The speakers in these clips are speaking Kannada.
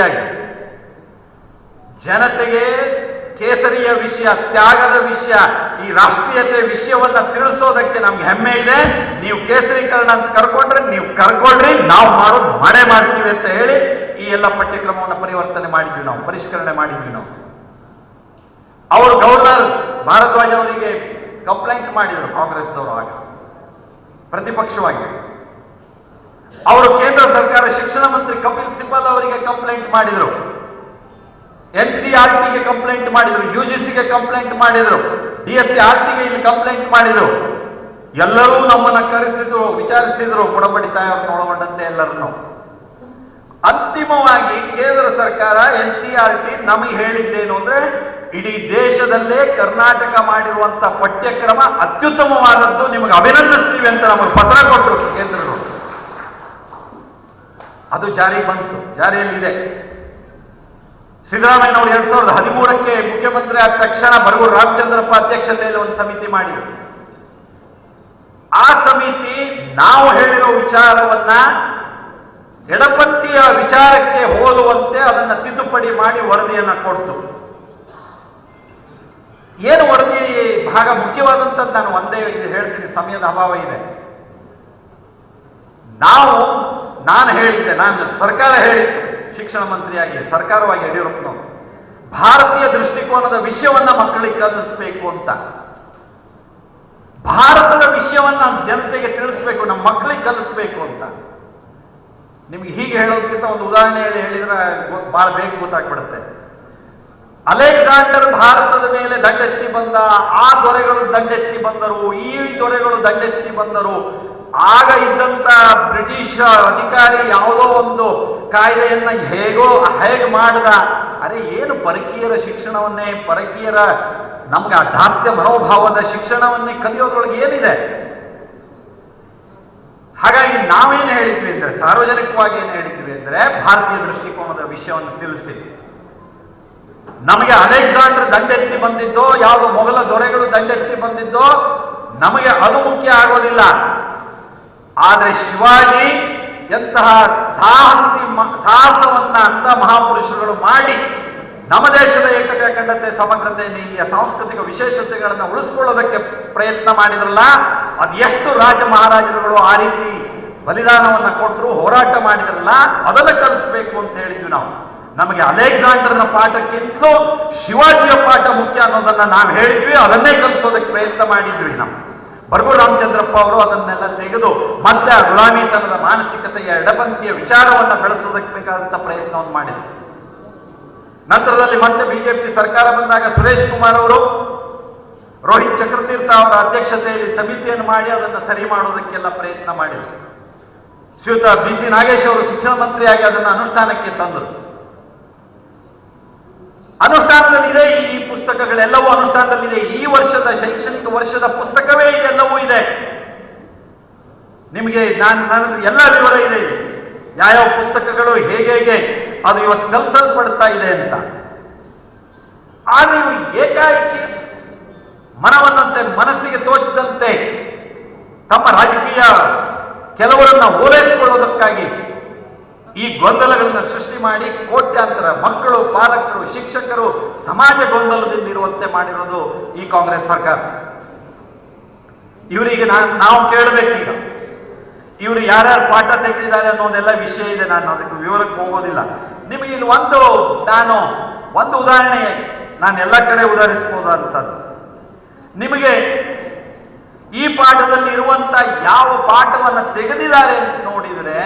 ಮುಖ್ಯಮಂತ್ರಿಯಾಗಿ ಜನತೆಗೆ ಕೇಸರಿಯ ವಿಷಯ, ತ್ಯಾಗದ ವಿಷಯ, ಈ ರಾಷ್ಟ್ರೀಯತೆ ವಿಷಯವನ್ನ ತಿಳಿಸೋದಕ್ಕೆ ನಮ್ಗೆ ಹೆಮ್ಮೆ ಇದೆ. ನೀವು ಕೇಸರೀಕರಣ ಅಂತ ಕರ್ಕೊಂಡ್ರೆ ನೀವು ಕರ್ಕೊಳ್ರಿ, ನಾವು ಮಾಡೋದು ಮಾಡೇ ಮಾಡ್ತೀವಿ ಅಂತ ಹೇಳಿ ಈ ಎಲ್ಲ ಪಠ್ಯಕ್ರಮವನ್ನು ಪರಿವರ್ತನೆ ಮಾಡಿದ್ವಿ, ನಾವು ಪರಿಷ್ಕರಣೆ ಮಾಡಿದ್ವಿ. ನಾವು ಅವರು ಗವರ್ನರ್ ಭಾರದ್ವಾಜ್ ಅವರಿಗೆ ಕಂಪ್ಲೇಂಟ್ ಮಾಡಿದರು, ಕಾಂಗ್ರೆಸ್ನವರು ಆಗ ಪ್ರತಿಪಕ್ಷವಾಗಿ. ಅವರು ಕೇಂದ್ರ ಸರ್ಕಾರ ಶಿಕ್ಷಣ ಮಂತ್ರಿ ಕಪಿಲ್ ಸಿಬಲ್ ಅವರಿಗೆ ಕಂಪ್ಲೇಂಟ್ ಮಾಡಿದರು, NCERTಗೆ ಕಂಪ್ಲೇಂಟ್ ಮಾಡಿದರು, UGCಗೆ ಕಂಪ್ಲೇಂಟ್ ಮಾಡಿದರು, DSCRTಗೆ ಇಲ್ಲಿ ಕಂಪ್ಲೇಂಟ್ ಮಾಡಿದರು. ಎಲ್ಲರೂ ನಮ್ಮನ್ನ ಕರೆಸಿದ್ರು, ವಿಚಾರಿಸಿದ್ರು, ಕೊಡಬಡಿ ತಾಯಿಯವ್ರನ್ನ ಒಳಗೊಂಡಂತೆ ಎಲ್ಲರನ್ನು. ಅಂತಿಮವಾಗಿ ಕೇಂದ್ರ ಸರ್ಕಾರ NCERT ನಮಗೆ ಹೇಳಿದ್ದೇನು ಅಂದ್ರೆ, ಇಡೀ ದೇಶದಲ್ಲೇ ಕರ್ನಾಟಕ ಮಾಡಿರುವಂತ ಪಠ್ಯಕ್ರಮ ಅತ್ಯುತ್ತಮವಾದದ್ದು, ನಿಮಗೆ ಅಭಿನಂದಿಸ್ತೀವಿ ಅಂತ ನಮಗೆ ಪತ್ರ ಕೊಟ್ಟರು ಕೇಂದ್ರಗಳು. ಅದು ಜಾರಿಗೆ ಬಂತು, ಜಾರಿಯಲ್ಲಿದೆ. ಸಿದ್ದರಾಮಯ್ಯನವರು 2013ಕ್ಕೆ ಮುಖ್ಯಮಂತ್ರಿ ಆದ ತಕ್ಷಣ ಬರಗೂರು ರಾಮಚಂದ್ರಪ್ಪ ಅಧ್ಯಕ್ಷತೆಯಲ್ಲಿ ಒಂದು ಸಮಿತಿ ಮಾಡಿದರು. ಆ ಸಮಿತಿ ನಾವು ಹೇಳಿರೋ ವಿಚಾರವನ್ನ ಎಡಪಂಥೀಯ ವಿಚಾರಕ್ಕೆ ಹೋಲುವಂತೆ ಅದನ್ನ ತಿದ್ದುಪಡಿ ಮಾಡಿ ವರದಿಯನ್ನ ಕೊಡ್ತು. ಏನು ವರದಿ ಭಾಗ ಮುಖ್ಯವಾದಂಥದ್ದು ನಾನು ಒಂದೇ ಇದು ಹೇಳ್ತೀನಿ, ಸಮಯದ ಅಭಾವ ಇದೆ. ನಾನು ಹೇಳಿದ್ದೆ, ಸರ್ಕಾರ ಹೇಳಿತ್ತು, ಶಿಕ್ಷಣ ಮಂತ್ರಿಯಾಗಿ ಸರ್ಕಾರವಾಗಿ ಯಡಿಯೂರಪ್ಪನವರು ಭಾರತೀಯ ದೃಷ್ಟಿಕೋನದ ವಿಷಯವನ್ನ ಮಕ್ಕಳಿಗೆ ಕಲಿಸಬೇಕು ಅಂತ. ಭಾರತದ ವಿಷಯವನ್ನ ಜನತೆಗೆ ತಿಳಿಸ್ಬೇಕು, ನಮ್ಮ ಮಕ್ಕಳಿಗೆ ಕಲಿಸ್ಬೇಕು ಅಂತ. ನಿಮ್ಗೆ ಹೀಗೆ ಹೇಳೋದಕ್ಕಿಂತ ಒಂದು ಉದಾಹರಣೆ ಹೇಳಿದ್ರೆ ಬಹಳ ಬೇಗ ಗೊತ್ತಾಗ್ಬಿಡುತ್ತೆ. ಅಲೆಕ್ಸಾಂಡರ್ ಭಾರತದ ಮೇಲೆ ದಂಡೆತ್ತಿ ಬಂದ, ಆ ದೊರೆಗಳು ದಂಡೆತ್ತಿ ಬಂದರು, ಈ ದೊರೆಗಳು ದಂಡೆತ್ತಿ ಬಂದರು. ಆಗ ಇದ್ದಂತ ಬ್ರಿಟಿಷ್ ಅಧಿಕಾರಿ ಯಾವುದೋ ಒಂದು ಕಾಯ್ದೆಯನ್ನ ಹೇಗೆ ಮಾಡಿದ. ಅರೆ ಏನು ಪರಕೀಯರ ಶಿಕ್ಷಣವನ್ನೇ, ಪರಕೀಯರ ನಮ್ಗೆ ಆ ದಾಸ್ಯ ಮನೋಭಾವದ ಶಿಕ್ಷಣವನ್ನೇ ಕಲಿಯೋದ್ರೊಳಗೆ ಏನಿದೆ? ಹಾಗಾಗಿ ನಾವೇನು ಹೇಳಿದ್ವಿ ಅಂದ್ರೆ, ಸಾರ್ವಜನಿಕವಾಗಿ ಏನು ಹೇಳಿದ್ವಿ ಅಂದ್ರೆ, ಭಾರತೀಯ ದೃಷ್ಟಿಕೋನದ ವಿಷಯವನ್ನು ತಿಳಿಸಿ. ನಮಗೆ ಅಲೆಕ್ಸಾಂಡರ್ ದಂಡೆತ್ತಿ ಬಂದಿದ್ದೋ, ಯಾವುದೋ ಮೊಘಲ ದೊರೆಗಳು ದಂಡೆತ್ತಿ ಬಂದಿದ್ದೋ ನಮಗೆ ಅದು ಮುಖ್ಯ ಆಗೋದಿಲ್ಲ. ಆದ್ರೆ ಶಿವಾಜಿ ಎಂತಹ ಸಾಹಸವನ್ನ ಅಂತ ಮಹಾಪುರುಷರುಗಳು ಮಾಡಿ ನಮ್ಮ ದೇಶದ ಏಕತೆ, ಅಖಂಡತೆ, ಸಮಗ್ರತೆ, ಇಲ್ಲಿಯ ಸಾಂಸ್ಕೃತಿಕ ವಿಶೇಷತೆಗಳನ್ನ ಉಳಿಸ್ಕೊಳ್ಳೋದಕ್ಕೆ ಪ್ರಯತ್ನ ಮಾಡಿದ್ರಲ್ಲ, ಅದು ಎಷ್ಟು ರಾಜ ಮಹಾರಾಜರುಗಳು ಆ ರೀತಿ ಬಲಿದಾನವನ್ನ ಕೊಟ್ಟರು, ಹೋರಾಟ ಮಾಡಿದ್ರಲ್ಲ, ಅದನ್ನ ಕಲಿಸ್ಬೇಕು ಅಂತ ಹೇಳಿದ್ವಿ ನಾವು. ನಮಗೆ ಅಲೆಕ್ಸಾಂಡರ್ನ ಪಾಠಕ್ಕಿಂತಲೂ ಶಿವಾಜಿಯ ಪಾಠ ಮುಖ್ಯ ಅನ್ನೋದನ್ನ ನಾವು ಹೇಳಿದ್ವಿ, ಅದನ್ನೇ ಕಲಿಸೋದಕ್ಕೆ ಪ್ರಯತ್ನ ಮಾಡಿದ್ವಿ ನಾವು. ಬರಗೂರು ರಾಮಚಂದ್ರಪ್ಪ ಅವರು ಅದನ್ನೆಲ್ಲ ತೆಗೆದು ಮತ್ತೆ ಆ ಗುಲಾಮಿತನದ ಮಾನಸಿಕತೆಯ ಎಡಪಂಥೀಯ ವಿಚಾರವನ್ನು ಬೆಳೆಸೋದಕ್ಕೆ ಬೇಕಾದಂತ ಪ್ರಯತ್ನವನ್ನು ಮಾಡಿದರು. ನಂತರದಲ್ಲಿ ಮತ್ತೆ ಬಿಜೆಪಿ ಸರ್ಕಾರ ಬಂದಾಗ ಸುರೇಶ್ ಕುಮಾರ್ ಅವರು ರೋಹಿತ್ ಚಕ್ರತೀರ್ಥ ಅವರ ಅಧ್ಯಕ್ಷತೆಯಲ್ಲಿ ಸಮಿತಿಯನ್ನು ಮಾಡಿ ಅದನ್ನು ಸರಿ ಮಾಡೋದಕ್ಕೆಲ್ಲ ಪ್ರಯತ್ನ ಮಾಡಿದರು. ಶ್ರೀಯುತ BC ನಾಗೇಶ್ ಅವರು ಶಿಕ್ಷಣ ಮಂತ್ರಿಯಾಗಿ ಅದನ್ನು ಅನುಷ್ಠಾನಕ್ಕೆ ತಂದರು. ಅನುಷ್ಠಾನದಲ್ಲಿದೆ, ಈ ಪುಸ್ತಕಗಳೆಲ್ಲವೂ ಅನುಷ್ಠಾನದಲ್ಲಿದೆ. ಈ ವರ್ಷದ ಶೈಕ್ಷಣಿಕ ವರ್ಷದ ಪುಸ್ತಕವೇ ಇದೆಲ್ಲವೂ ಇದೆ. ನಿಮಗೆ ನನ್ನ ಎಲ್ಲ ವಿವರ ಇದೆ, ಯಾವ್ಯಾವ ಪುಸ್ತಕಗಳು ಹೇಗೆ ಅದು ಇವತ್ತು ಕಲಿಸಲ್ಪಡ್ತಾ ಇದೆ ಅಂತ. ಆದ್ರೆ ಇವರು ಏಕಾಏಕಿ ಮನವನ್ನಂತೆ, ಮನಸ್ಸಿಗೆ ತೋಚಿದಂತೆ ತಮ್ಮ ರಾಜಕೀಯ ಕೆಲವರನ್ನ ಓಲೈಸಿಕೊಳ್ಳೋದಕ್ಕಾಗಿ ಈ ಗೊಂದಲಗಳನ್ನು ಸೃಷ್ಟಿ ಮಾಡಿ ಕೋಟ್ಯಾಂತರ ಮಕ್ಕಳು, ಪಾಲಕರು, ಶಿಕ್ಷಕರು ಸಮಾಜ ಗೊಂದಲದಿಂದ ಇರುವಂತೆ ಮಾಡಿರೋದು ಈ ಕಾಂಗ್ರೆಸ್ ಸರ್ಕಾರ. ಇವರಿಗೆ ನಾವು ಕೇಳಬೇಕೀಗ, ಇವರು ಯಾರ್ಯಾರು ಪಾಠ ತೆಗೆದಿದ್ದಾರೆ ಅನ್ನೋದೆಲ್ಲ ವಿಷಯ ಇದೆ, ನಾನು ಅದಕ್ಕೆ ವಿವರಕ್ಕೆ ಹೋಗೋದಿಲ್ಲ. ನಿಮಗೆ ಇಲ್ಲಿ ಒಂದು ಉದಾಹರಣೆ ನಾನು ಎಲ್ಲ ಕಡೆ ಉದಾಹರಿಸಬಹುದಂಥದ್ದು. ನಿಮಗೆ ಈ ಪಾಠದಲ್ಲಿ ಇರುವಂತ ಯಾವ ಪಾಠವನ್ನು ತೆಗೆದಿದ್ದಾರೆ ಅಂತ ನೋಡಿದರೆ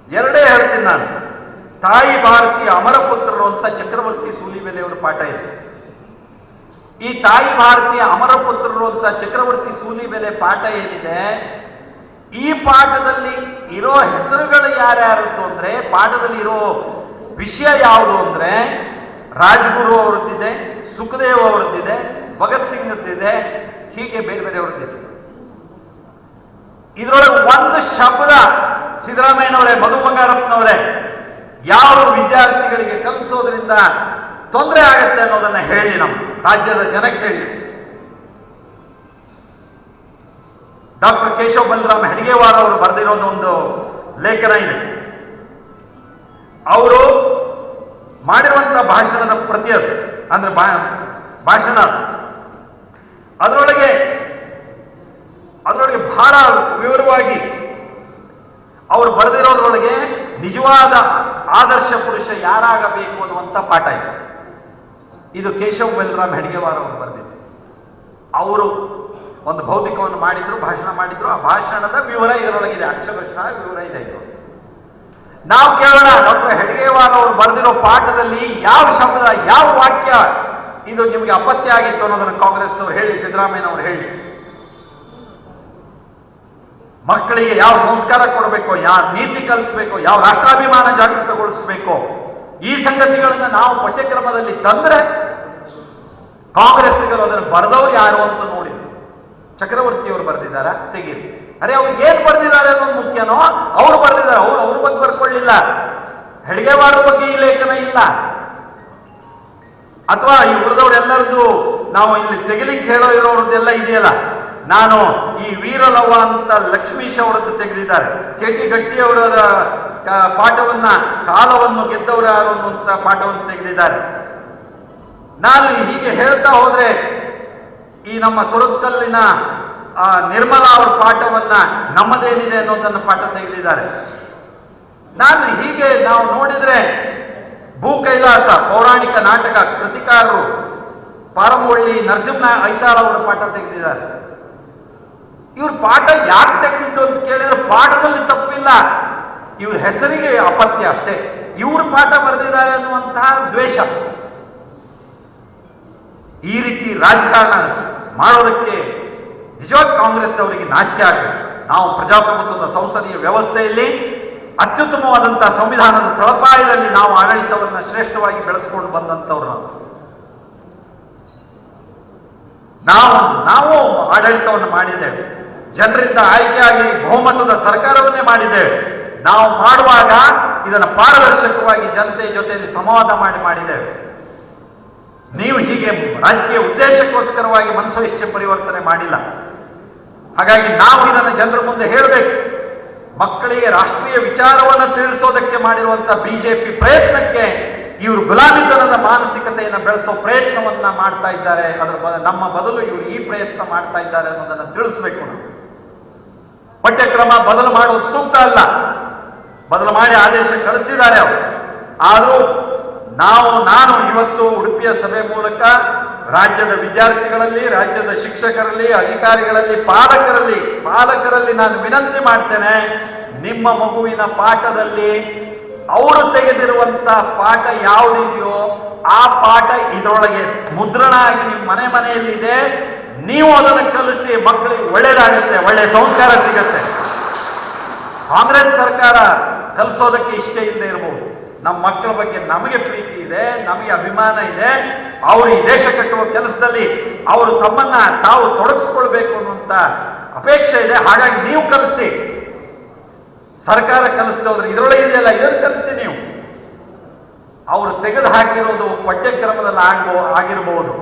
ಎರಡೇ ಹೇಳ್ತೀನಿ ನಾನು. ತಾಯಿ ಭಾರತಿ ಅಮರಪುತ್ರರು ಅಂತ ಚಕ್ರವರ್ತಿ ಸೂಲಿಬೆಲೆಯವರ ಪಾಠ ಇದೆ. ಈ ತಾಯಿ ಭಾರತೀಯ ಅಮರಪುತ್ರರು ಅಂತ ಚಕ್ರವರ್ತಿ ಸೂಲಿಬೆಲೆ ಪಾಠ ಏನಿದೆ, ಈ ಪಾಠದಲ್ಲಿ ಇರೋ ಹೆಸರುಗಳು ಯಾರ್ಯಾರದ್ದು ಅಂದ್ರೆ, ಪಾಠದಲ್ಲಿ ಇರೋ ವಿಷಯ ಯಾವುದು ಅಂದ್ರೆ, ರಾಜ್ಗುರು ಅವರದ್ದಿದೆ, ಸುಖದೇವ್ ಅವರದ್ದಿದೆ, ಭಗತ್ ಸಿಂಗ್ದಿದೆ, ಹೀಗೆ ಬೇರೆ ಬೇರೆಯವ್ರದ್ದಿದೆ. ಇದರೊಳಗೆ ಒಂದು ಶಬ್ದ ಸಿದ್ದರಾಮಯ್ಯನವರೇ, ಮಧು ಬಂಗಾರಪ್ಪನವರೇ, ಯಾವ ವಿದ್ಯಾರ್ಥಿಗಳಿಗೆ ಕಲಿಸೋದ್ರಿಂದ ತೊಂದರೆ ಆಗತ್ತೆ ಅನ್ನೋದನ್ನ ಹೇಳಿ, ನಮ್ಮ ರಾಜ್ಯದ ಜನಕ್ಕೆ ಹೇಳಿ. ಡಾಕ್ಟರ್ ಕೇಶವ ಬಲರಾಮ್ ಹೆಡ್ಗೇವಾರ್ ಅವರು ಬರೆದಿರೋದು ಒಂದು ಲೇಖನ ಇದೆ. ಅವರು ಮಾಡಿರುವಂತಹ ಭಾಷಣದ ಪ್ರತಿ ಅದು, ಅಂದ್ರೆ ಭಾಷಣ ಅದರೊಳಗೆ ಬಹಳ ವಿವರವಾಗಿ ಅವರು ಬರೆದಿರೋದ್ರೊಳಗೆ ನಿಜವಾದ ಆದರ್ಶ ಪುರುಷ ಯಾರಾಗಬೇಕು ಅನ್ನುವಂಥ ಪಾಠ ಇದೆ. ಇದು ಕೇಶವ ಬಲರಾಮ್ ಹೆಡ್ಗೇವಾರ್ ಅವರು ಬರೆದಿದ್ದು. ಅವರು ಒಂದು ಭೌತಿಕವನ್ನು ಮಾಡಿದ್ರು, ಭಾಷಣ ಮಾಡಿದ್ರು. ಆ ಭಾಷಣದ ವಿವರ ಇದರೊಳಗಿದೆ, ಅಕ್ಷರಶಃ ವಿವರ ಇದೆ. ಇದು ನಾವು ಕೇಳೋಣ, ಡಾಕ್ಟರ್ ಹೆಡ್ಗೇವಾರ್ ಅವರು ಬರೆದಿರೋ ಪಾಠದಲ್ಲಿ ಯಾವ ಶಬ್ದ, ಯಾವ ವಾಕ್ಯ ಇದು ನಿಮಗೆ ಅಪತ್ಯ ಆಗಿತ್ತು ಅನ್ನೋದನ್ನು ಕಾಂಗ್ರೆಸ್ನವ್ರು ಹೇಳಿ, ಸಿದ್ದರಾಮಯ್ಯನವರು ಹೇಳಿ. ಮಕ್ಕಳಿಗೆ ಯಾವ ಸಂಸ್ಕಾರ ಕೊಡಬೇಕು, ಯಾವ ನೀತಿ ಕಲಿಸ್ಬೇಕು, ಯಾವ ರಾಷ್ಟ್ರಾಭಿಮಾನ ಜಾಗೃತಗೊಳಿಸಬೇಕು, ಈ ಸಂಗತಿಗಳನ್ನ ನಾವು ಪಠ್ಯಕ್ರಮದಲ್ಲಿ ತಂದ್ರೆ ಕಾಂಗ್ರೆಸ್ಸಿಗರು ಅದನ್ನು ಬರೆದವ್ರು ಯಾರು ಅಂತ ನೋಡಿ. ಚಕ್ರವರ್ತಿಯವರು ಬರೆದಿದ್ದಾರ, ತೆಗೀರಿ. ಅರೆ ಅವ್ರು ಏನ್ ಬರೆದಿದ್ದಾರೆ ಅನ್ನೋದು ಮುಖ್ಯನೋ, ಅವ್ರು ಬರೆದಿದ್ದಾರೆ, ಅವ್ರ ಬಗ್ಗೆ ಬರ್ಕೊಳ್ಳಿಲ್ಲ. ಹೆಡ್ಗೇವಾರ್ ಬಗ್ಗೆ ಈ ಲೇಖನ ಇಲ್ಲ. ಅಥವಾ ಈ ಉಳಿದವ್ರೆಲ್ಲರದ್ದು ನಾವು ಇಲ್ಲಿ ತೆಗಿಲಿಕ್ಕೆ ಹೇಳೋ ಇರೋರದ್ದೆಲ್ಲ ಇದೆಯಲ್ಲ. ನಾನು ಈ ವೀರಲವ ಅಂತ ಲಕ್ಷ್ಮೀಶ್ ಅವರದ್ದು ತೆಗೆದಿದ್ದಾರೆ. KT ಗಟ್ಟಿ ಅವರ ಪಾಠವನ್ನ, ಕಾಲವನ್ನು ಗೆದ್ದವರು ಯಾರು ಅನ್ನುವಂತ ಪಾಠವನ್ನು ತೆಗೆದಿದ್ದಾರೆ. ನಾನು ಹೀಗೆ ಹೇಳ್ತಾ ಹೋದ್ರೆ ಈ ನಮ್ಮ ಸುರತ್ಕಲ್ಲಿನ ನಿರ್ಮಲಾ ಅವರ ಪಾಠವನ್ನ ನಮ್ಮದೇನಿದೆ ಅನ್ನೋದನ್ನ ಪಾಠ ತೆಗೆದಿದ್ದಾರೆ. ನಾನು ಹೀಗೆ ನಾವು ನೋಡಿದ್ರೆ ಭೂ ಕೈಲಾಸ ಪೌರಾಣಿಕ ನಾಟಕ ಕೃತಿಕಾರರು ಪಾರಮವಳ್ಳಿ ನರಸಿಂಹ ಐತಾಳ್ ಅವರ ಪಾಠ ತೆಗೆದಿದ್ದಾರೆ. ಇವ್ರ ಪಾಠ ಯಾಕೆ ತೆಗೆದಿದ್ದು ಅಂತ ಕೇಳಿದ್ರೆ ಪಾಠದಲ್ಲಿ ತಪ್ಪಿಲ್ಲ, ಇವ್ರ ಹೆಸರಿಗೆ ಅಪತ್ಯ ಅಷ್ಟೇ. ಇವ್ರ ಪಾಠ ಬರೆದಿದ್ದಾರೆ ಅನ್ನುವಂತಹ ದ್ವೇಷ. ಈ ರೀತಿ ರಾಜಕಾರಣ ಮಾಡೋದಕ್ಕೆ ನಿಜವಾಗಿ ಕಾಂಗ್ರೆಸ್ ಅವರಿಗೆ ನಾಚಿಕೆ ಆಗಬೇಕು. ನಾವು ಪ್ರಜಾಪ್ರಭುತ್ವದ ಸಂಸದೀಯ ವ್ಯವಸ್ಥೆಯಲ್ಲಿ ಅತ್ಯುತ್ತಮವಾದಂತಹ ಸಂವಿಧಾನದ ತಳಪಾಯದಲ್ಲಿ ನಾವು ಆಡಳಿತವನ್ನು ಶ್ರೇಷ್ಠವಾಗಿ ಬೆಳೆಸ್ಕೊಂಡು ಬಂದಂಥವ್ರು ನಾವು ಆಡಳಿತವನ್ನು ಮಾಡಿದ್ದೇವೆ. ಜನರಿಂದ ಆಯ್ಕೆಯಾಗಿ ಬಹುಮತದ ಸರ್ಕಾರವನ್ನೇ ಮಾಡಿದ್ದೇವೆ. ನಾವು ಮಾಡುವಾಗ ಇದನ್ನು ಪಾರದರ್ಶಕವಾಗಿ ಜನತೆ ಜೊತೆಯಲ್ಲಿ ಸಂವಾದ ಮಾಡಿದ್ದೇವೆ. ನೀವು ಹೀಗೆ ರಾಜಕೀಯ ಉದ್ದೇಶಕ್ಕೋಸ್ಕರವಾಗಿ ಮನಸ್ಸು ಪರಿವರ್ತನೆ ಮಾಡಿಲ್ಲ. ಹಾಗಾಗಿ ನಾವು ಇದನ್ನು ಜನರ ಮುಂದೆ ಹೇಳಬೇಕು. ಮಕ್ಕಳಿಗೆ ರಾಷ್ಟ್ರೀಯ ವಿಚಾರವನ್ನು ತಿಳಿಸೋದಕ್ಕೆ ಮಾಡಿರುವಂತಹ ಬಿಜೆಪಿ ಪ್ರಯತ್ನಕ್ಕೆ ಇವರು ಗುಲಾಮಿತನದ ಮಾನಸಿಕತೆಯನ್ನು ಬೆಳೆಸೋ ಪ್ರಯತ್ನವನ್ನ ಮಾಡ್ತಾ ಇದ್ದಾರೆ. ನಮ್ಮ ಬದಲು ಇವರು ಈ ಪ್ರಯತ್ನ ಮಾಡ್ತಾ ಇದ್ದಾರೆ ಅನ್ನೋದನ್ನು ತಿಳಿಸ್ಬೇಕು. ನಾವು ಪಠ್ಯಕ್ರಮ ಬದಲು ಮಾಡೋದು ಸೂಕ್ತ ಅಲ್ಲ. ಬದಲು ಮಾಡಿ ಆದೇಶ ಕಳಿಸಿದ್ದಾರೆ ಅವರು. ಆದರೂ ನಾನು ಇವತ್ತು ಉಡುಪಿಯ ಸಭೆ ಮೂಲಕ ರಾಜ್ಯದ ವಿದ್ಯಾರ್ಥಿಗಳಲ್ಲಿ, ರಾಜ್ಯದ ಶಿಕ್ಷಕರಲ್ಲಿ, ಅಧಿಕಾರಿಗಳಲ್ಲಿ, ಪಾಲಕರಲ್ಲಿ ನಾನು ವಿನಂತಿ ಮಾಡ್ತೇನೆ, ನಿಮ್ಮ ಮಗುವಿನ ಪಾಠದಲ್ಲಿ ಅವರು ತೆಗೆದಿರುವಂತಹ ಪಾಠ ಯಾವುದಿದೆಯೋ ಆ ಪಾಠ ಇದರೊಳಗೆ ಮುದ್ರಣ ಆಗಿ ನಿಮ್ಮ ಮನೆಯಲ್ಲಿದೆ. ನೀವು ಅದನ್ನು ಕಲಿಸಿ, ಮಕ್ಕಳಿಗೆ ಒಳ್ಳೇದಾಗುತ್ತೆ, ಒಳ್ಳೆ ಸಂಸ್ಕಾರ ಸಿಗತ್ತೆ. ಕಾಂಗ್ರೆಸ್ ಸರ್ಕಾರ ಕಲಿಸೋದಕ್ಕೆ ಇಷ್ಟ ಇಲ್ಲದೆ ಇರಬಹುದು. ನಮ್ಮ ಮಕ್ಕಳ ಬಗ್ಗೆ ನಮಗೆ ಪ್ರೀತಿ ಇದೆ, ನಮಗೆ ಅಭಿಮಾನ ಇದೆ. ಅವರು ಈ ದೇಶ ಕಟ್ಟುವ ಕೆಲಸದಲ್ಲಿ ಅವರು ತಮ್ಮನ್ನ ತಾವು ತೊಡಗಿಸ್ಕೊಳ್ಬೇಕು ಅನ್ನುವಂತ ಅಪೇಕ್ಷೆ ಇದೆ. ಹಾಗಾಗಿ ನೀವು ಕಲಿಸಿ. ಸರ್ಕಾರ ಕಲಿಸದೆ ಹೋದ್ರೆ ಇದರೊಳಗೆ ಇದೆಯಲ್ಲ, ಇದನ್ನು ಕಲಿಸಿ ನೀವು. ಅವರು ತೆಗೆದು ಹಾಕಿರೋದು ಪಠ್ಯಕ್ರಮದಲ್ಲಿ ಆಗಿರಬಹುದು.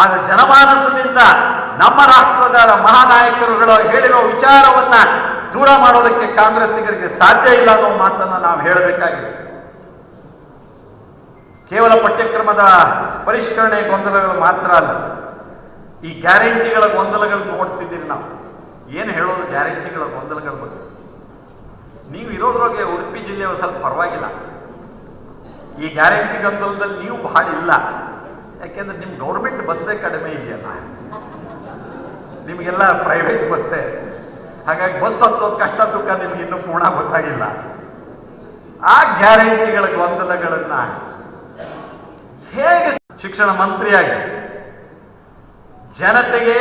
ಆದ್ರೆ ಜನಮಾನಸದಿಂದ ನಮ್ಮ ರಾಷ್ಟ್ರದ ಮಹಾನಾಯಕರುಗಳು ಹೇಳಿರೋ ವಿಚಾರವನ್ನ ದೂರ ಮಾಡೋದಕ್ಕೆ ಕಾಂಗ್ರೆಸ್ಸಿಗರಿಗೆ ಸಾಧ್ಯ ಇಲ್ಲ ಅನ್ನೋ ಮಾತನ್ನ ನಾವು ಹೇಳಬೇಕಾಗಿದೆ. ಕೇವಲ ಪಠ್ಯಕ್ರಮದ ಪರಿಷ್ಕರಣೆ ಗೊಂದಲಗಳು ಮಾತ್ರ ಅಲ್ಲ, ಈ ಗ್ಯಾರಂಟಿಗಳ ಗೊಂದಲಗಳು ನೋಡ್ತಿದ್ದೀರಿ. ನಾವು ಏನು ಹೇಳೋದು ಗ್ಯಾರಂಟಿಗಳ ಗೊಂದಲಗಳ ಬಗ್ಗೆ? ನೀವು ಇರೋದ್ರೊಳಗೆ ಉಡುಪಿ ಜಿಲ್ಲೆಯವರು ಸ್ವಲ್ಪ ಪರವಾಗಿಲ್ಲ. ಈ ಗ್ಯಾರಂಟಿ ಗೊಂದಲದಲ್ಲಿ ನೀವು ಬಹಳ ಇಲ್ಲ. ಯಾಕೆಂದ್ರೆ ನಿಮ್ ಗೌರ್ಮೆಂಟ್ ಬಸ್ಸೇ ಕಡಿಮೆ ಇದೆಯಲ್ಲ, ನಿಮಗೆಲ್ಲ ಪ್ರೈವೇಟ್ ಬಸ್ಸೇ. ಹಾಗಾಗಿ ಬಸ್ ಹತ್ತೋದು ಕಷ್ಟ ಸುಖ ನಿಮ್ಗೆ ಇನ್ನೂ ಪೂರ್ಣ ಗೊತ್ತಾಗಿಲ್ಲ. ಆ ಗ್ಯಾರಂಟಿಗಳ ಗೊಂದಲಗಳನ್ನ ಹೇಗೆ ಶಿಕ್ಷಣ ಮಂತ್ರಿಯಾಗಿ ಜನತೆಗೆ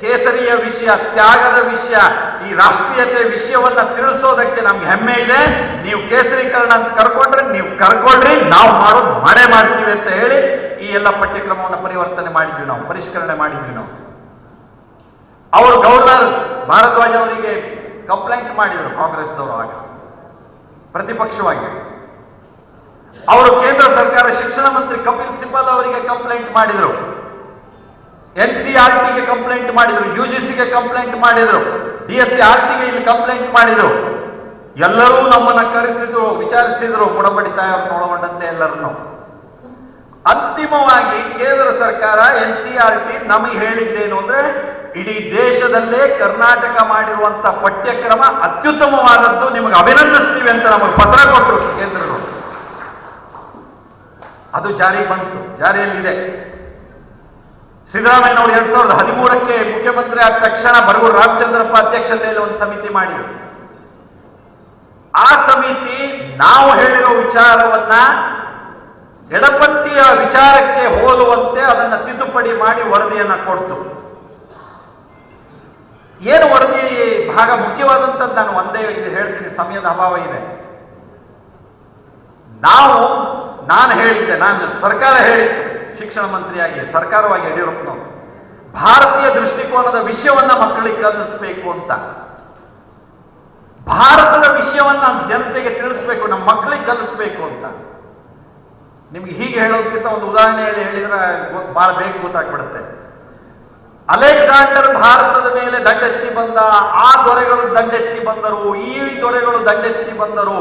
ಕೇಸರಿಯ ವಿಷಯ, ತ್ಯಾಗದ ವಿಷಯ, ಈ ರಾಷ್ಟ್ರೀಯತೆ ವಿಷಯವನ್ನ ತಿಳಿಸೋದಕ್ಕೆ ನಮ್ಗೆ ಹೆಮ್ಮೆ ಇದೆ. ನೀವು ಕೇಸರೀಕರಣ ಅಂತ ಕರ್ಕೊಳ್ರಿ, ನಾವು ಮಾಡೋದು ಮಾಡೇ ಮಾಡ್ತೀವಿ ಅಂತ ಹೇಳಿ ಈ ಎಲ್ಲ ಪಠ್ಯಕ್ರಮವನ್ನು ಪರಿವರ್ತನೆ ಮಾಡಿದ್ವಿ, ನಾವು ಪರಿಷ್ಕರಣೆ ಮಾಡಿದ್ವಿ. ನಾವು ಅವರು ಗವರ್ನರ್ ಭಾರದ್ವಾಜ್ ಅವರಿಗೆ ಕಂಪ್ಲೇಂಟ್ ಮಾಡಿದರು ಕಾಂಗ್ರೆಸ್ದವರು, ಆಗ ಪ್ರತಿಪಕ್ಷವಾಗಿ. ಅವರು ಕೇಂದ್ರ ಸರ್ಕಾರ ಶಿಕ್ಷಣ ಮಂತ್ರಿ ಕಪಿಲ್ ಸಿಬಲ್ ಅವರಿಗೆ ಕಂಪ್ಲೇಂಟ್ ಮಾಡಿದರು, NCERTಗೆ ಕಂಪ್ಲೇಂಟ್ ಮಾಡಿದರು, UGCಗೆ ಕಂಪ್ಲೇಂಟ್ ಮಾಡಿದರು, DSCRTಗೆ ಇಲ್ಲಿ ಕಂಪ್ಲೇಂಟ್ ಮಾಡಿದರು. ಎಲ್ಲರೂ ನಮ್ಮನ್ನ ಕರೆಸಿದ್ರು, ವಿಚಾರಿಸಿದ್ರು, ಮುಡಬಡಿತಾಯವ್ರನ್ನ ಒಳಗೊಂಡಂತೆ ಎಲ್ಲರನ್ನು. ಅಂತಿಮವಾಗಿ ಕೇಂದ್ರ ಸರ್ಕಾರ NCERT ನಮಗೆ ಹೇಳಿದ್ದೇನು ಅಂದ್ರೆ, ಇಡೀ ದೇಶದಲ್ಲೇ ಕರ್ನಾಟಕ ಮಾಡಿರುವಂತ ಪಠ್ಯಕ್ರಮ ಅತ್ಯುತ್ತಮವಾದದ್ದು, ನಿಮಗೆ ಅಭಿನಂದಿಸ್ತೀವಿ ಅಂತ ನಮಗೆ ಪತ್ರ ಕೊಟ್ಟರು ಕೇಂದ್ರಗಳು. ಅದು ಜಾರಿ ಬಂತು, ಜಾರಿಯಲ್ಲಿದೆ. ಸಿದ್ದರಾಮಯ್ಯನವರು 2013ಕ್ಕೆ ಮುಖ್ಯಮಂತ್ರಿ ಆದ ತಕ್ಷಣ ಬರಗೂರು ರಾಮಚಂದ್ರಪ್ಪ ಅಧ್ಯಕ್ಷತೆಯಲ್ಲಿ ಒಂದು ಸಮಿತಿ ಮಾಡಿದರು. ಆ ಸಮಿತಿ ನಾವು ಹೇಳಿರೋ ವಿಚಾರವನ್ನ ಎಡಪಂಥೀಯ ವಿಚಾರಕ್ಕೆ ಹೋಲುವಂತೆ ಅದನ್ನ ತಿದ್ದುಪಡಿ ಮಾಡಿ ವರದಿಯನ್ನ ಕೊಡ್ತು. ಏನು ವರದಿ ಭಾಗ ಮುಖ್ಯವಾದಂಥದ್ದು ನಾನು ಒಂದೇ ಇದು ಹೇಳ್ತೀನಿ, ಸಮಯದ ಅಭಾವ ಇದೆ. ನಾನು ಹೇಳಿದ್ದೆ, ನಾನು ಸರ್ಕಾರ ಹೇಳಿತ್ತು, ಶಿಕ್ಷಣ ಮಂತ್ರಿಯಾಗಿ ಸರ್ಕಾರವಾಗಿ ಯಡಿಯೂರಪ್ಪನವರು ಭಾರತೀಯ ದೃಷ್ಟಿಕೋನದ ವಿಷಯವನ್ನ ಮಕ್ಕಳಿಗೆ ಕಲಿಸಬೇಕು ಅಂತ. ಭಾರತದ ವಿಷಯವನ್ನ ಜನತೆಗೆ ತಿಳಿಸ್ಬೇಕು, ನಮ್ಮ ಮಕ್ಕಳಿಗೆ ಕಲಿಸ್ಬೇಕು ಅಂತ. ನಿಮ್ಗೆ ಹೀಗೆ ಹೇಳೋದಕ್ಕಿಂತ ಒಂದು ಉದಾಹರಣೆ ಹೇಳಿದ್ರೆ ಬಹಳ ಬೇಗ ಗೊತ್ತಾಗ್ಬಿಡುತ್ತೆ. ಅಲೆಕ್ಸಾಂಡರ್ ಭಾರತದ ಮೇಲೆ ದಂಡೆತ್ತಿ ಬಂದ, ಆ ದೊರೆಗಳು ದಂಡೆತ್ತಿ ಬಂದರು, ಈ ದೊರೆಗಳು ದಂಡೆತ್ತಿ ಬಂದರು.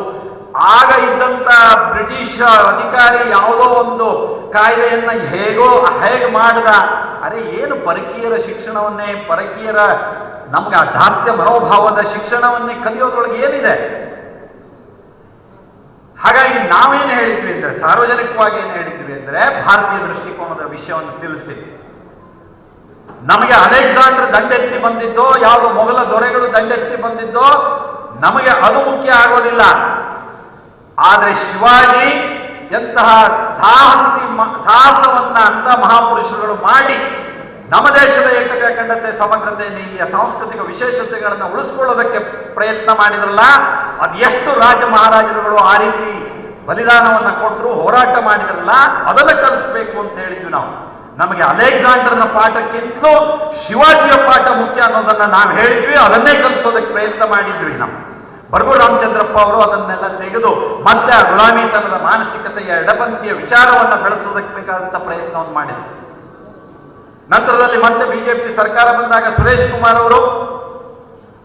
ಆಗ ಇದ್ದಂತ ಬ್ರಿಟಿಷ್ ಅಧಿಕಾರಿ ಯಾವುದೋ ಒಂದು ಕಾಯ್ದೆಯನ್ನ ಹೇಗೆ ಮಾಡಿದ. ಅರೆ ಏನು ಪರಕೀಯರ ಶಿಕ್ಷಣವನ್ನೇ, ಪರಕೀಯರ ನಮ್ಗೆ ಆ ದಾಸ್ಯ ಮನೋಭಾವದ ಶಿಕ್ಷಣವನ್ನೇ ಕಲಿಯೋದ್ರೊಳಗೆ ಏನಿದೆ? ಹಾಗಾಗಿ ನಾವೇನು ಹೇಳಿದ್ವಿ ಅಂದ್ರೆ, ಸಾರ್ವಜನಿಕವಾಗಿ ಏನು ಹೇಳಿದ್ವಿ ಅಂದ್ರೆ, ಭಾರತೀಯ ದೃಷ್ಟಿಕೋನದ ವಿಷಯವನ್ನು ತಿಳಿಸಿ. ನಮಗೆ ಅಲೆಕ್ಸಾಂಡರ್ ದಂಡೆತ್ತಿ ಬಂದಿದ್ದೋ, ಯಾವುದೋ ಮೊಘಲ ದೊರೆಗಳು ದಂಡೆತ್ತಿ ಬಂದಿದ್ದೋ ನಮಗೆ ಅದು ಮುಖ್ಯ ಆಗೋದಿಲ್ಲ. ಆದ್ರೆ ಶಿವಾಜಿ ಎಂತಹ ಸಾಹಸವನ್ನ ಅಂತ ಮಹಾಪುರುಷರುಗಳು ಮಾಡಿ ನಮ್ಮ ದೇಶದ ಏಕತೆ, ಅಖಂಡತೆ, ಸಮಗ್ರತೆಯನ್ನು, ಇಲ್ಲಿಯ ಸಾಂಸ್ಕೃತಿಕ ವಿಶೇಷತೆಗಳನ್ನು ಉಳಿಸ್ಕೊಳ್ಳೋದಕ್ಕೆ ಪ್ರಯತ್ನ ಮಾಡಿದ್ರಲ್ಲ, ಅದು ಎಷ್ಟು ರಾಜ ಮಹಾರಾಜರುಗಳು ಆ ರೀತಿ ಬಲಿದಾನವನ್ನ ಕೊಟ್ಟರು, ಹೋರಾಟ ಮಾಡಿದ್ರಲ್ಲ, ಅದನ್ನ ಕಲಿಸ್ಬೇಕು ಅಂತ ಹೇಳಿದ್ವಿ ನಾವು. ನಮಗೆ ಅಲೆಕ್ಸಾಂಡರ್ನ ಪಾಠಕ್ಕಿಂತಲೂ ಶಿವಾಜಿಯ ಪಾಠ ಮುಖ್ಯ ಅನ್ನೋದನ್ನ ನಾವು ಹೇಳಿದ್ವಿ, ಅದನ್ನೇ ಕಲಿಸೋದಕ್ಕೆ ಪ್ರಯತ್ನ ಮಾಡಿದ್ವಿ ನಾವು. ಬರಗೂರು ರಾಮಚಂದ್ರಪ್ಪ ಅವರು ಅದನ್ನೆಲ್ಲ ತೆಗೆದು ಮತ್ತೆ ಆ ಗುಲಾಮಿತನದ ಮಾನಸಿಕತೆಯ ಎಡಪಂಥೀಯ ವಿಚಾರವನ್ನ ಬೆಳೆಸೋದಕ್ಕೆ ಬೇಕಾದಂತ ಪ್ರಯತ್ನವನ್ನು ಮಾಡಿದ್ರು. ನಂತರದಲ್ಲಿ ಮತ್ತೆ ಬಿಜೆಪಿ ಸರ್ಕಾರ ಬಂದಾಗ ಸುರೇಶ್ ಕುಮಾರ್ ಅವರು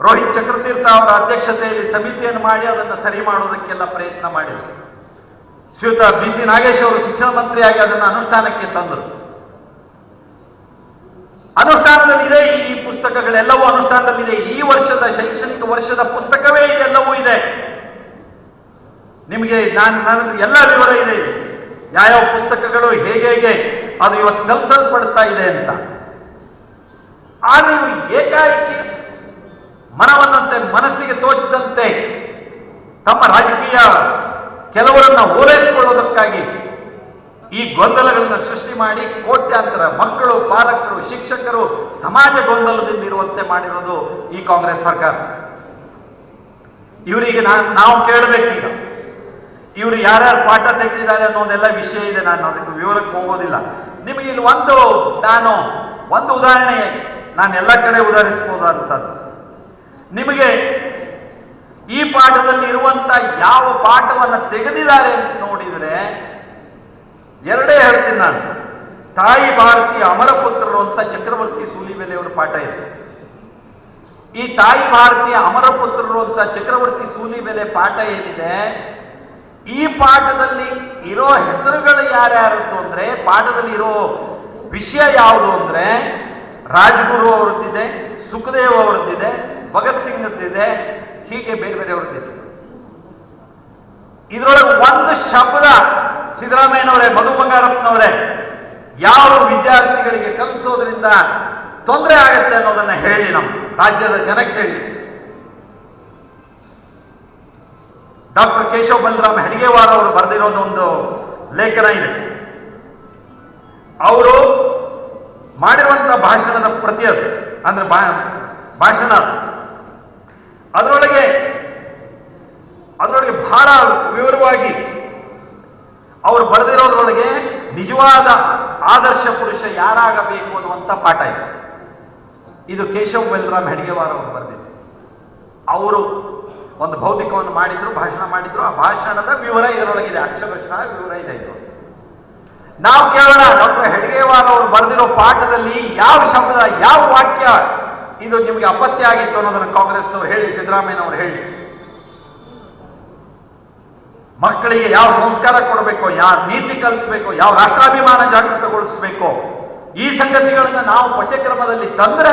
ರೋಹಿತ್ ಚಕ್ರತೀರ್ಥ ಅವರ ಅಧ್ಯಕ್ಷತೆಯಲ್ಲಿ ಸಮಿತಿಯನ್ನು ಮಾಡಿ ಅದನ್ನು ಸರಿ ಮಾಡೋದಕ್ಕೆಲ್ಲ ಪ್ರಯತ್ನ ಮಾಡಿದರು. ಶ್ರೀಯುತ BC ನಾಗೇಶ್ ಅವರು ಶಿಕ್ಷಣ ಮಂತ್ರಿಯಾಗಿ ಅದನ್ನು ಅನುಷ್ಠಾನಕ್ಕೆ ತಂದರು. ಅನುಷ್ಠಾನದಲ್ಲಿದೆ, ಈ ಪುಸ್ತಕಗಳೆಲ್ಲವೂ ಅನುಷ್ಠಾನದಲ್ಲಿದೆ. ಈ ವರ್ಷದ ಶೈಕ್ಷಣಿಕ ವರ್ಷದ ಪುಸ್ತಕವೇ ಇದೆಲ್ಲವೂ ಇದೆ. ನಿಮಗೆ ನನ್ನ ಎಲ್ಲ ವಿವರ ಇದೆ, ಯಾವ್ಯಾವ ಪುಸ್ತಕಗಳು ಹೇಗೆ ಅದು ಇವತ್ತು ಕಲಿಸಲ್ಪಡ್ತಾ ಇದೆ ಅಂತ. ಆದ್ರೆ ಇವರು ಏಕಾಏಕಿ ಮನವನ್ನಂತೆ, ಮನಸ್ಸಿಗೆ ತೋಚಿದಂತೆ ತಮ್ಮ ರಾಜಕೀಯ ಕೆಲವರನ್ನ ಓಲೈಸಿಕೊಳ್ಳೋದಕ್ಕಾಗಿ ಈ ಗೊಂದಲಗಳನ್ನು ಸೃಷ್ಟಿ ಮಾಡಿ ಕೋಟ್ಯಾಂತರ ಮಕ್ಕಳು, ಪಾಲಕರು, ಶಿಕ್ಷಕರು ಸಮಾಜ ಗೊಂದಲದಿಂದ ಇರುವಂತೆ ಮಾಡಿರೋದು ಈ ಕಾಂಗ್ರೆಸ್ ಸರ್ಕಾರ. ಇವರಿಗೆ ನಾವು ಕೇಳಬೇಕೀಗ, ಇವರು ಯಾರ್ಯಾರು ಪಾಠ ತೆಗೆದಿದ್ದಾರೆ ಅನ್ನೋದೆಲ್ಲ ವಿಷಯ ಇದೆ, ನಾನು ಅದಕ್ಕೆ ವಿವರಕ್ಕೆ ಹೋಗೋದಿಲ್ಲ. ನಿಮಗೆ ಇಲ್ಲಿ ಒಂದು ಉದಾಹರಣೆ ನಾನು ಎಲ್ಲ ಕಡೆ ಉದಾಹರಿಸಬಹುದಂಥದ್ದು. ನಿಮಗೆ ಈ ಪಾಠದಲ್ಲಿ ಇರುವಂತ ಯಾವ ಪಾಠವನ್ನು ತೆಗೆದಿದ್ದಾರೆ ಅಂತ ನೋಡಿದರೆ ಎರಡೇ ಹೇಳ್ತೀನಿ ನಾನು. ತಾಯಿ ಭಾರತೀಯ ಅಮರಪುತ್ರರು ಅಂತ ಚಕ್ರವರ್ತಿ ಸೂಲಿಬೆಲೆಯವರ ಪಾಠ ಇದೆ. ಈ ತಾಯಿ ಭಾರತೀಯ ಅಮರಪುತ್ರರು ಅಂತ ಚಕ್ರವರ್ತಿ ಸೂಲಿಬೆಲೆ ಪಾಠ ಏನಿದೆ, ಈ ಪಾಠದಲ್ಲಿ ಇರೋ ಹೆಸರುಗಳು ಯಾರ್ಯಾರದ್ದು ಅಂದ್ರೆ, ಪಾಠದಲ್ಲಿ ಇರೋ ವಿಷಯ ಯಾವುದು ಅಂದ್ರೆ, ರಾಜ್ಗುರು ಅವರದ್ದಿದೆ, ಸುಖದೇವ್ ಅವರದ್ದಿದೆ, ಭಗತ್ ಸಿಂಗ್ದಿದೆ, ಹೀಗೆ ಬೇರೆ ಬೇರೆ ಅವರದ್ದಿದೆ. ಇದರೊಳಗೆ ಒಂದು ಶಬ್ದ ಸಿದ್ದರಾಮಯ್ಯನವರೇ, ಮಧು ಬಂಗಾರಪ್ಪನವರೇ, ಯಾವ ವಿದ್ಯಾರ್ಥಿಗಳಿಗೆ ಕಲಿಸೋದ್ರಿಂದ ತೊಂದರೆ ಆಗತ್ತೆ ಅನ್ನೋದನ್ನ ಹೇಳಿ, ನಮ್ಮ ರಾಜ್ಯದ ಜನಕ್ಕೆ ಹೇಳಿ. ಡಾಕ್ಟರ್ ಕೇಶವ ಬಲರಾಮ್ ಹೆಡ್ಗೇವಾರ್ ಅವರು ಬರೆದಿರೋದು ಒಂದು ಲೇಖನ ಇದೆ. ಅವರು ಮಾಡಿರುವಂತಹ ಭಾಷಣದ ಪ್ರತಿ ಅದು, ಅಂದ್ರೆ ಭಾಷಣ, ಅದರೊಳಗೆ ಬಹಳ ವಿವರವಾಗಿ ಅವರು ಬರೆದಿರೋದ್ರೊಳಗೆ ನಿಜವಾದ ಆದರ್ಶ ಪುರುಷ ಯಾರಾಗಬೇಕು ಅನ್ನುವಂಥ ಪಾಠ ಇದೆ. ಇದು ಕೇಶವ ಬಲರಾಮ್ ಹೆಡ್ಗೇವಾರ್ ಅವರು ಬರೆದಿದ್ದು. ಅವರು ಒಂದು ಭೌತಿಕವನ್ನು ಮಾಡಿದ್ರು, ಭಾಷಣ ಮಾಡಿದ್ರು. ಆ ಭಾಷಣದ ವಿವರ ಇದರೊಳಗಿದೆ, ಅಕ್ಷರಶಃ ವಿವರ ಇದೆ. ಇದು ನಾವು ಕೇಳೋಣ, ಡಾಕ್ಟರ್ ಹೆಡ್ಗೇವಾರ್ ಅವರು ಬರೆದಿರೋ ಪಾಠದಲ್ಲಿ ಯಾವ ಶಬ್ದ, ಯಾವ ವಾಕ್ಯ ಇದು ನಿಮಗೆ ಅಪತ್ಯ ಆಗಿತ್ತು ಅನ್ನೋದನ್ನು ಕಾಂಗ್ರೆಸ್ನವರು ಹೇಳಿ, ಸಿದ್ದರಾಮಯ್ಯನವರು ಹೇಳಿ. ಮಕ್ಕಳಿಗೆ ಯಾವ ಸಂಸ್ಕಾರ ಕೊಡಬೇಕು, ಯಾವ ನೀತಿ ಕಲಿಸ್ಬೇಕು, ಯಾವ ರಾಷ್ಟ್ರಾಭಿಮಾನ ಜಾಗೃತಗೊಳಿಸಬೇಕು, ಈ ಸಂಗತಿಗಳನ್ನ ನಾವು ಪಠ್ಯಕ್ರಮದಲ್ಲಿ ತಂದ್ರೆ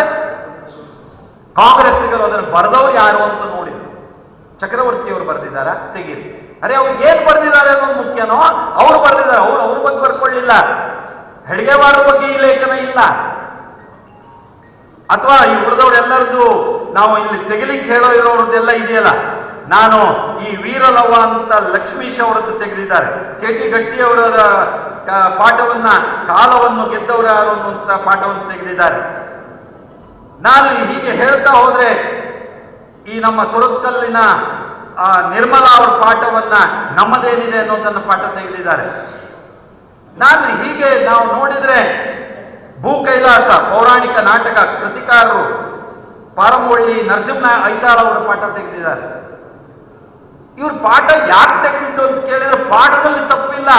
ಕಾಂಗ್ರೆಸ್ಸಿಗರು ಅದನ್ನು ಬರೆದವರು ಯಾರು ಅಂತ ನೋಡಿ. ಚಕ್ರವರ್ತಿಯವರು ಬರೆದಿದ್ದಾರ, ತೆಗೀರಿ. ಅರೆ ಅವ್ರು ಏನ್ ಬರೆದಿದ್ದಾರೆ ಅನ್ನೋದು ಮುಖ್ಯನೋ? ಅವ್ರು ಬರೆದಿದ್ದಾರೆ, ಅವ್ರ ಬಗ್ಗೆ ಬರ್ಕೊಳ್ಳಿಲ್ಲ. ಹೆಡ್ಗೆವಾರ ಬಗ್ಗೆ ಈ ಲೇಖನ ಇಲ್ಲ. ಅಥವಾ ಈ ಉಳಿದವರೆಲ್ಲರದ್ದು ನಾವು ಇಲ್ಲಿ ತೆಗಿಲಿಕ್ಕೆ ಹೇಳೋ ಇರೋರದ್ದೆಲ್ಲ ಇದೆಯಲ್ಲ. ನಾನು ಈ ವೀರಲವ್ವ ಅಂತ ಲಕ್ಷ್ಮೀಶ್ ಅವರದ್ದು ತೆಗೆದಿದ್ದಾರೆ. KT ಗಟ್ಟಿಯವರ ಪಾಠವನ್ನ, ಕಾಲವನ್ನು ಗೆದ್ದವರು ಯಾರು ಅನ್ನುವಂತ ಪಾಠವನ್ನು ತೆಗೆದಿದ್ದಾರೆ. ನಾನು ಹೀಗೆ ಹೇಳ್ತಾ ಹೋದ್ರೆ ಈ ನಮ್ಮ ಸುರತ್ಕಲ್ಲಿನ ನಿರ್ಮಲಾ ಅವರ ಪಾಠವನ್ನ ನಮ್ಮದೇನಿದೆ ಅನ್ನೋದನ್ನ ಪಾಠ ತೆಗೆದಿದ್ದಾರೆ. ನಾನು ಹೀಗೆ ನಾವು ನೋಡಿದ್ರೆ ಭೂ ಕೈಲಾಸ ಪೌರಾಣಿಕ ನಾಟಕ ಕೃತಿಕಾರರು ಪಾರಮೊಳ್ಳಿ ನರಸಿಂಹ ಐತಾಳ್ ಅವರ ಪಾಠ ತೆಗೆದಿದ್ದಾರೆ. ಇವ್ರ ಪಾಠ ಯಾಕೆ ತೆಗೆದಿದ್ದು ಅಂತ ಕೇಳಿದ್ರೆ ಪಾಠದಲ್ಲಿ ತಪ್ಪಿಲ್ಲ,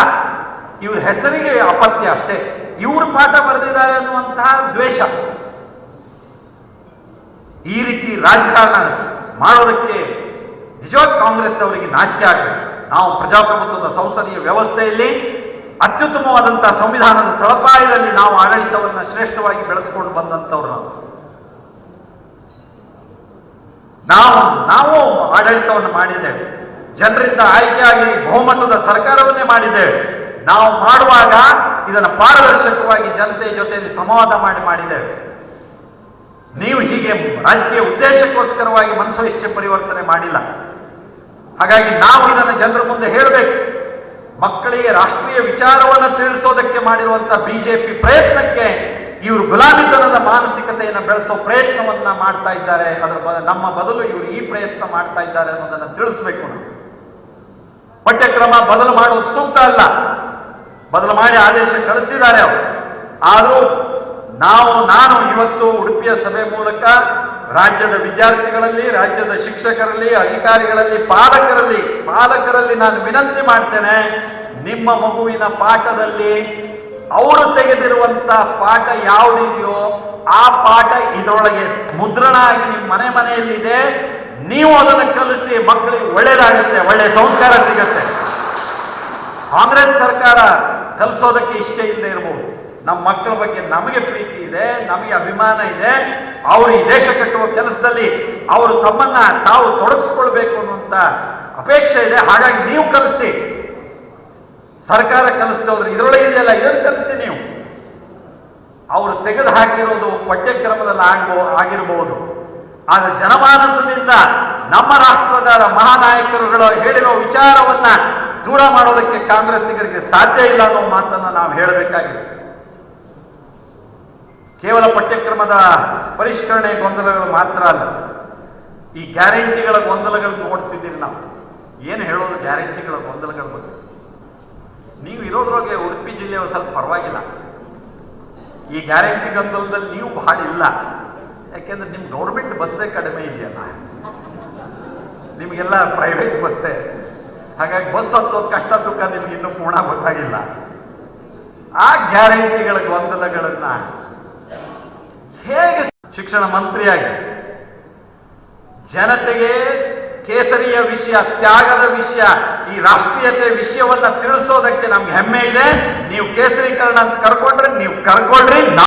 ಇವ್ರ ಹೆಸರಿಗೆ ಅಪತ್ಯ ಅಷ್ಟೇ. ಇವ್ರ ಪಾಠ ಬರೆದಿದ್ದಾರೆ ಅನ್ನುವಂತಹ ದ್ವೇಷ. ಈ ರೀತಿ ರಾಜಕಾರಣ ಮಾಡೋದಕ್ಕೆ ನಿಜವಾಗಿ ಕಾಂಗ್ರೆಸ್ ಅವರಿಗೆ ನಾಚಿಕೆ ಆಗಬೇಕು. ನಾವು ಪ್ರಜಾಪ್ರಭುತ್ವದ ಸಂಸದೀಯ ವ್ಯವಸ್ಥೆಯಲ್ಲಿ ಅತ್ಯುತ್ತಮವಾದಂತಹ ಸಂವಿಧಾನದ ತಳಪಾಯದಲ್ಲಿ ನಾವು ಆಡಳಿತವನ್ನು ಶ್ರೇಷ್ಠವಾಗಿ ಬೆಳೆಸಿಕೊಂಡು ಬಂದಂಥವ್ರು ನಾವು ಆಡಳಿತವನ್ನು ಮಾಡಿದ್ದೇವೆ. ಜನರಿಂದ ಆಯ್ಕೆಯಾಗಿ ಬಹುಮತದ ಸರ್ಕಾರವನ್ನೇ ಮಾಡಿದ್ದೇವೆ. ನಾವು ಮಾಡುವಾಗ ಇದನ್ನು ಪಾರದರ್ಶಕವಾಗಿ ಜನತೆ ಜೊತೆಯಲ್ಲಿ ಸಂವಾದ ಮಾಡಿದ್ದೇವೆ. ನೀವು ಹೀಗೆ ರಾಜಕೀಯ ಉದ್ದೇಶಕ್ಕೋಸ್ಕರವಾಗಿ ಮನಸ್ಸು ಇಚ್ಛೆ ಪರಿವರ್ತನೆ ಮಾಡಿಲ್ಲ. ಹಾಗಾಗಿ ನಾವು ಇದನ್ನು ಜನರ ಮುಂದೆ ಹೇಳಬೇಕು. ಮಕ್ಕಳಿಗೆ ರಾಷ್ಟ್ರೀಯ ವಿಚಾರವನ್ನು ತಿಳಿಸೋದಕ್ಕೆ ಮಾಡಿರುವಂತಹ ಬಿಜೆಪಿ ಪ್ರಯತ್ನಕ್ಕೆ ಇವರು ಗುಲಾಮಿತನದ ಮಾನಸಿಕತೆಯನ್ನು ಬೆಳೆಸೋ ಪ್ರಯತ್ನವನ್ನ ಮಾಡ್ತಾ ಇದ್ದಾರೆ. ನಮ್ಮ ಬದಲು ಇವರು ಈ ಪ್ರಯತ್ನ ಮಾಡ್ತಾ ಇದ್ದಾರೆ ಅನ್ನೋದನ್ನು ತಿಳಿಸ್ಬೇಕು. ನಾವು ಪಠ್ಯಕ್ರಮ ಬದಲು ಮಾಡೋದು ಸೂಕ್ತ ಅಲ್ಲ. ಬದಲು ಮಾಡಿ ಆದೇಶ ಕಳಿಸಿದ್ದಾರೆ ಅವರು. ಆದರೂ ನಾನು ಇವತ್ತು ಉಡುಪಿಯ ಸಭೆ ಮೂಲಕ ರಾಜ್ಯದ ವಿದ್ಯಾರ್ಥಿಗಳಲ್ಲಿ, ರಾಜ್ಯದ ಶಿಕ್ಷಕರಲ್ಲಿ, ಅಧಿಕಾರಿಗಳಲ್ಲಿ, ಪಾಲಕರಲ್ಲಿ ನಾನು ವಿನಂತಿ ಮಾಡ್ತೇನೆ, ನಿಮ್ಮ ಮಗುವಿನ ಪಾಠದಲ್ಲಿ ಅವರು ತೆಗೆದಿರುವಂತಹ ಪಾಠ ಯಾವುದಿದೆಯೋ ಆ ಪಾಠ ಇದರೊಳಗೆ ಮುದ್ರಣ ಆಗಿ ನಿಮ್ಮ ಮನೆಯಲ್ಲಿದೆ. ನೀವು ಅದನ್ನು ಕಲಿಸಿ, ಮಕ್ಕಳಿಗೆ ಒಳ್ಳೇದಾಗುತ್ತೆ, ಒಳ್ಳೆ ಸಂಸ್ಕಾರ ಸಿಗುತ್ತೆ. ಕಾಂಗ್ರೆಸ್ ಸರ್ಕಾರ ಕಲಿಸೋದಕ್ಕೆ ಇಷ್ಟ ಇಲ್ಲದೆ ಇರಬಹುದು. ನಮ್ಮ ಮಕ್ಕಳ ಬಗ್ಗೆ ನಮಗೆ ಪ್ರೀತಿ ಇದೆ, ನಮಗೆ ಅಭಿಮಾನ ಇದೆ. ಅವರು ಈ ದೇಶ ಕಟ್ಟುವ ಕೆಲಸದಲ್ಲಿ ಅವರು ತಮ್ಮನ್ನ ತಾವು ತೊಡಗಿಸ್ಕೊಳ್ಬೇಕು ಅನ್ನುವಂತ ಅಪೇಕ್ಷೆ ಇದೆ. ಹಾಗಾಗಿ ನೀವು ಕಲಿಸಿ. ಸರ್ಕಾರ ಕಲಿಸಿದವ್ರು ಇದರೊಳಗೆ ಇದೆಯಲ್ಲ, ಇದನ್ನು ಕಲಿಸಿ ನೀವು. ಅವರು ತೆಗೆದು ಹಾಕಿರೋದು ಪಠ್ಯಕ್ರಮದಲ್ಲಿ ಆಗಿರಬಹುದು. ಆದ್ರೆ ಜನಮಾನಸದಿಂದ ನಮ್ಮ ರಾಷ್ಟ್ರದ ಮಹಾನಾಯಕರುಗಳು ಹೇಳಿರೋ ವಿಚಾರವನ್ನ ದೂರ ಮಾಡೋದಕ್ಕೆ ಕಾಂಗ್ರೆಸ್ಸಿಗರಿಗೆ ಸಾಧ್ಯ ಇಲ್ಲ ಅನ್ನೋ ಮಾತನ್ನ ನಾವು ಹೇಳಬೇಕಾಗಿದೆ. ಕೇವಲ ಪಠ್ಯಕ್ರಮದ ಪರಿಷ್ಕರಣೆ ಗೊಂದಲಗಳು ಮಾತ್ರ ಅಲ್ಲ, ಈ ಗ್ಯಾರಂಟಿಗಳ ಗೊಂದಲಗಳು ನೋಡ್ತಿದ್ದೀರಿ. ನಾವು ಏನು ಹೇಳೋದು ಗ್ಯಾರಂಟಿಗಳ ಗೊಂದಲಗಳ ಬಗ್ಗೆ? ನೀವು ಇರೋದ್ರೊಳಗೆ ಉಡುಪಿ ಜಿಲ್ಲೆಯವರು ಸ್ವಲ್ಪ ಪರವಾಗಿಲ್ಲ. ಈ ಗ್ಯಾರಂಟಿ ಗೊಂದಲದಲ್ಲಿ ನೀವು ಬಹಳ ಇಲ್ಲ. ಯಾಕೆಂದ್ರೆ ನಿಮ್ ಗೌರ್ಮೆಂಟ್ ಬಸ್ಸೇ ಕಡಿಮೆ ಇದೆಯಲ್ಲ, ನಿಮಗೆಲ್ಲ ಪ್ರೈವೇಟ್ ಬಸ್ಸೇ. ಹಾಗಾಗಿ ಬಸ್ ಹತ್ತೋದು ಕಷ್ಟ ಸುಖ ನಿಮ್ಗೆ ಇನ್ನೂ ಪೂರ್ಣ ಗೊತ್ತಾಗಿಲ್ಲ. ಆ ಗ್ಯಾರಂಟಿಗಳ ಗೊಂದಲಗಳನ್ನ ಹೇಗೆ ಶಿಕ್ಷಣ ಮಂತ್ರಿಯಾಗಿ ಜನತೆಗೆ ಕೇಸರಿಯ ವಿಷಯ, ತ್ಯಾಗದ ವಿಷಯ, ಈ ರಾಷ್ಟ್ರೀಯತೆ ವಿಷಯವನ್ನ ತಿಳಿಸೋದಕ್ಕೆ ನಮ್ಗೆ ಹೆಮ್ಮೆ ಇದೆ. ನೀವು ಕೇಸರೀಕರಣ ಅಂತ ಕರ್ಕೊಂಡ್ರೆ ನೀವು ಕರ್ಕೊಳ್ರಿ.